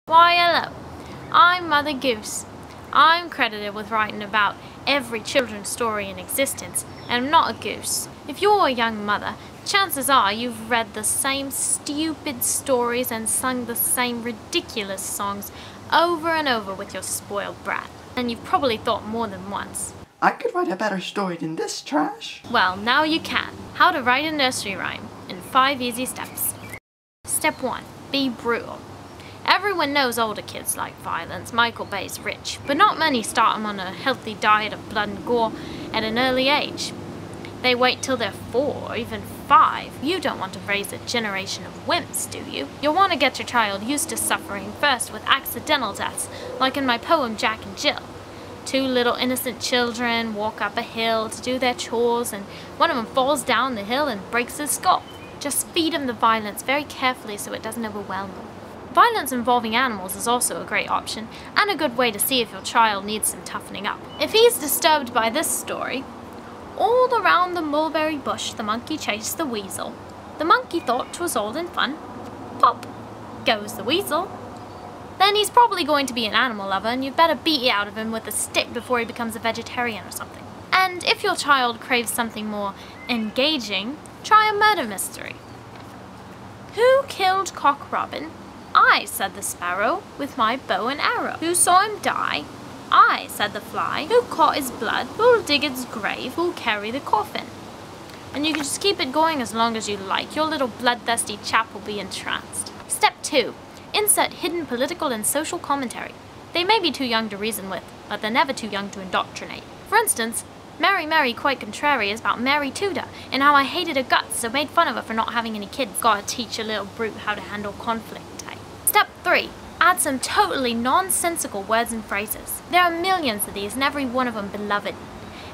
Why hello, I'm Mother Goose. I'm credited with writing about every children's story in existence, and I'm not a goose. If you're a young mother, chances are you've read the same stupid stories and sung the same ridiculous songs over and over with your spoiled brat. And you've probably thought more than once, I could write a better story than this trash. well, now you can. How to write a nursery rhyme in 5 easy steps. Step 1. Be brutal. Everyone knows older kids like violence. Michael Bay's rich, but not many start them on a healthy diet of blood and gore at an early age. They wait till they're 4 or even 5. You don't want to raise a generation of wimps, do you? You'll want to get your child used to suffering first with accidental deaths, like in my poem Jack and Jill. 2 little innocent children walk up a hill to do their chores, and one of them falls down the hill and breaks his skull. Just feed them the violence very carefully so it doesn't overwhelm them. Violence involving animals is also a great option, and a good way to see if your child needs some toughening up. If he's disturbed by this story, all around the mulberry bush the monkey chased the weasel. The monkey thought 'twas all in fun. Pop goes the weasel. Then he's probably going to be an animal lover, and you'd better beat it out of him with a stick before he becomes a vegetarian or something. And if your child craves something more engaging, try a murder mystery. Who killed Cock Robin? I, said the sparrow, with my bow and arrow. Who saw him die? I, said the fly. Who caught his blood? Who'll dig his grave? Who'll carry the coffin? And you can just keep it going as long as you like. Your little bloodthirsty chap will be entranced. Step 2. Insert hidden political and social commentary. They may be too young to reason with, but they're never too young to indoctrinate. For instance, Mary Mary Quite Contrary is about Mary Tudor and how I hated her guts, so made fun of her for not having any kids. Gotta teach a little brute how to handle conflict. Step 3. Add some totally nonsensical words and phrases. There are millions of these and every one of them beloved.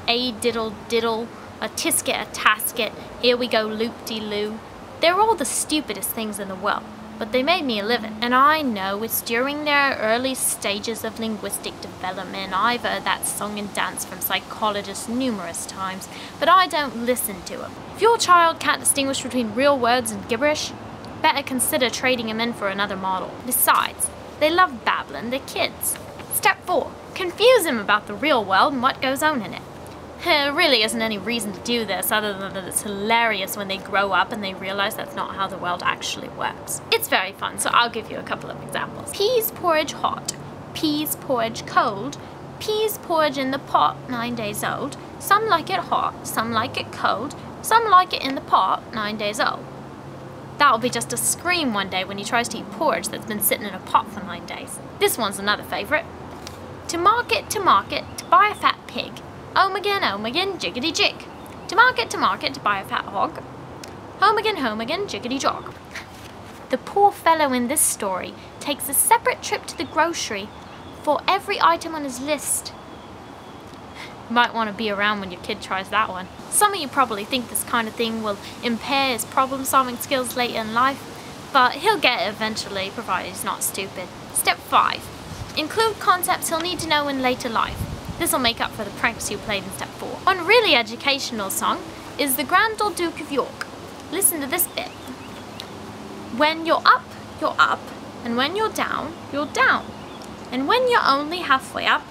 A diddle diddle, a tisket a tasket, here we go loop-de-loo. They're all the stupidest things in the world, but they made me a living. And I know it's during their early stages of linguistic development. I've heard that song and dance from psychologists numerous times, but I don't listen to them. If your child can't distinguish between real words and gibberish, better consider trading him in for another model. Besides, they love babbling, they're kids. Step 4. Confuse him about the real world and what goes on in it. There really isn't any reason to do this other than that it's hilarious when they grow up and they realize that's not how the world actually works. It's very fun, so I'll give you a couple of examples. Peas porridge hot, peas porridge cold, peas porridge in the pot 9 days old. Some like it hot, some like it cold, some like it in the pot 9 days old. That'll be just a scream one day when he tries to eat porridge that's been sitting in a pot for 9 days. This one's another favourite. To market, to buy a fat pig. Home again, jiggity jig. To market, to buy a fat hog. Home again, jiggity jog. The poor fellow in this story takes a separate trip to the grocery for every item on his list. You might want to be around when your kid tries that one. Some of you probably think this kind of thing will impair his problem-solving skills later in life, but he'll get it eventually, provided he's not stupid. Step 5. Include concepts he'll need to know in later life. This will make up for the pranks you played in Step 4. One really educational song is The Grand Old Duke of York. Listen to this bit. When you're up, and when you're down, and when you're only halfway up,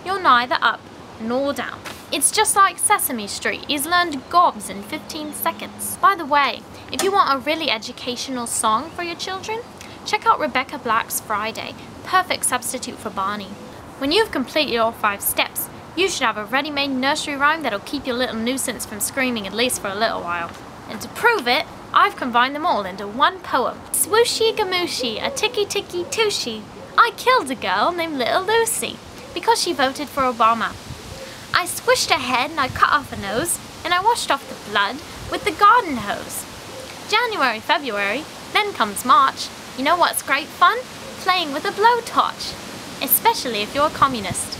you're neither up nor down. It's just like Sesame Street. He's learned gobs in 15 seconds. By the way, if you want a really educational song for your children, check out Rebecca Black's Friday, perfect substitute for Barney. When you've completed all 5 steps, you should have a ready-made nursery rhyme that'll keep your little nuisance from screaming at least for a little while. And to prove it, I've combined them all into one poem. Swooshy gamooshy, a ticky ticky tooshy, I killed a girl named Little Lucy because she voted for Obama. I squished her head and I cut off her nose, and I washed off the blood with the garden hose. January, February, then comes March. You know what's great fun? Playing with a blowtorch. Especially if you're a communist.